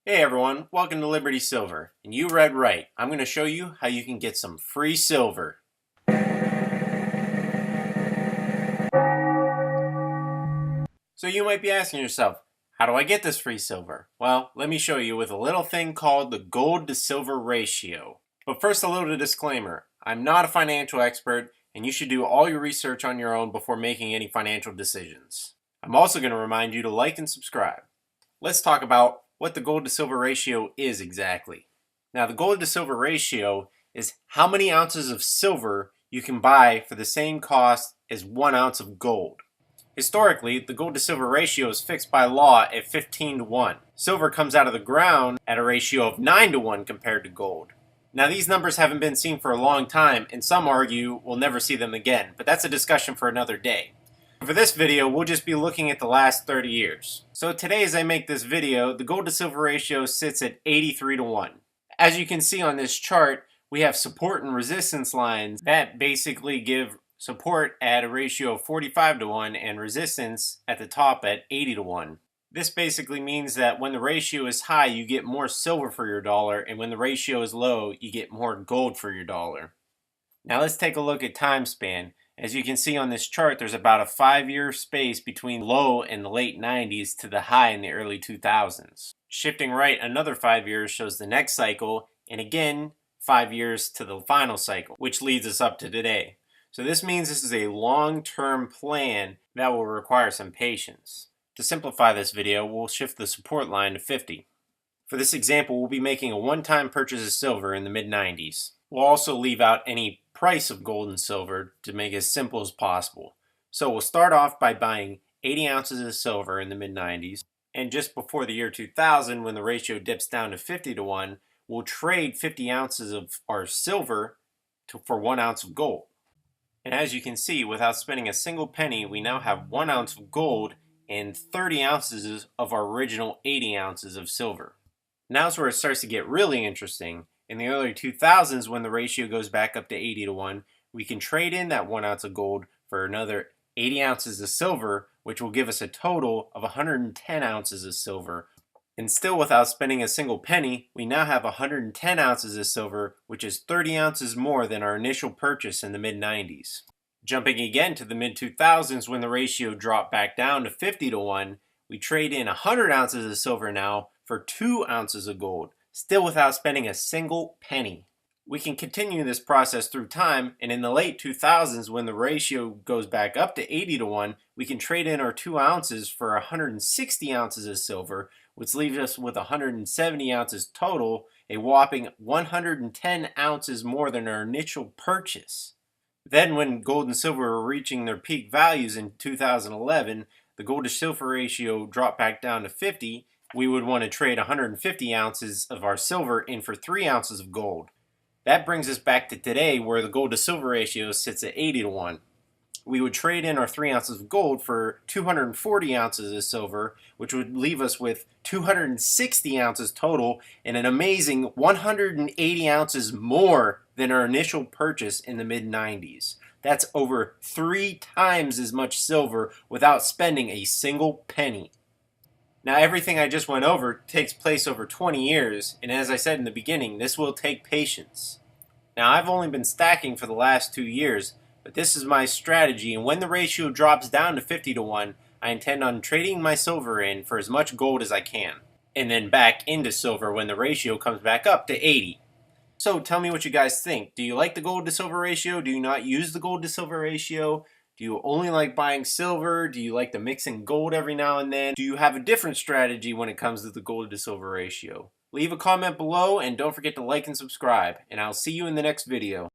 Hey everyone, welcome to Liberty Silver. And you read right. I'm going to show you how you can get some free silver. So you might be asking yourself, how do I get this free silver? Well, let me show you with a little thing called the gold to silver ratio. But first, a little disclaimer. I'm not a financial expert, and you should do all your research on your own before making any financial decisions. I'm also going to remind you to like and subscribe. Let's talk about what the gold to silver ratio is exactly. Now, the gold to silver ratio is how many ounces of silver you can buy for the same cost as 1 ounce of gold. Historically, the gold to silver ratio is fixed by law at 15 to 1. Silver comes out of the ground at a ratio of 9 to 1 compared to gold. Now, these numbers haven't been seen for a long time, and some argue we'll never see them again, but that's a discussion for another day. For this video, we'll just be looking at the last 30 years. So today, as I make this video, the gold to silver ratio sits at 83 to 1. As you can see on this chart, we have support and resistance lines that basically give support at a ratio of 45 to 1 and resistance at the top at 80 to 1. This basically means that when the ratio is high, you get more silver for your dollar, and when the ratio is low, you get more gold for your dollar. Now let's take a look at time span. As you can see on this chart, there's about a 5-year space between low in the late 90s to the high in the early 2000s. Shifting right another 5 years shows the next cycle, and again 5 years to the final cycle, which leads us up to today. So this means this is a long-term plan that will require some patience. To simplify this video, we'll shift the support line to 50. For this example, we'll be making a one-time purchase of silver in the mid-90s. We'll also leave out any price of gold and silver to make it as simple as possible. So we'll start off by buying 80 ounces of silver in the mid-90s, and just before the year 2000, when the ratio dips down to 50 to 1, we'll trade 50 ounces of our silver for 1 ounce of gold. And as you can see, without spending a single penny, we now have 1 ounce of gold and 30 ounces of our original 80 ounces of silver. Now's where it starts to get really interesting. In the early 2000s, when the ratio goes back up to 80 to 1, we can trade in that 1 ounce of gold for another 80 ounces of silver, which will give us a total of 110 ounces of silver. And still without spending a single penny, we now have 110 ounces of silver, which is 30 ounces more than our initial purchase in the mid-90s. Jumping again to the mid-2000s, when the ratio dropped back down to 50 to 1, we trade in 100 ounces of silver now for 2 ounces of gold, still without spending a single penny. We can continue this process through time, and in the late 2000s, when the ratio goes back up to 80 to 1, we can trade in our 2 ounces for 160 ounces of silver, which leaves us with 170 ounces total, a whopping 110 ounces more than our initial purchase. Then when gold and silver were reaching their peak values in 2011, the gold to silver ratio dropped back down to 50. We would want to trade 150 ounces of our silver in for 3 ounces of gold. That brings us back to today, where the gold to silver ratio sits at 80 to 1. We would trade in our 3 ounces of gold for 240 ounces of silver, which would leave us with 260 ounces total and an amazing 180 ounces more than our initial purchase in the mid-90s. That's over 3 times as much silver without spending a single penny. Now, everything I just went over takes place over 20 years, and as I said in the beginning, this will take patience. Now, I've only been stacking for the last 2 years, but this is my strategy, and when the ratio drops down to 50 to 1, I intend on trading my silver in for as much gold as I can, and then back into silver when the ratio comes back up to 80. So tell me what you guys think. Do you like the gold to silver ratio? Do you not use the gold to silver ratio? Do you only like buying silver? Do you like to mix in gold every now and then? Do you have a different strategy when it comes to the gold to silver ratio? Leave a comment below and don't forget to like and subscribe, and I'll see you in the next video.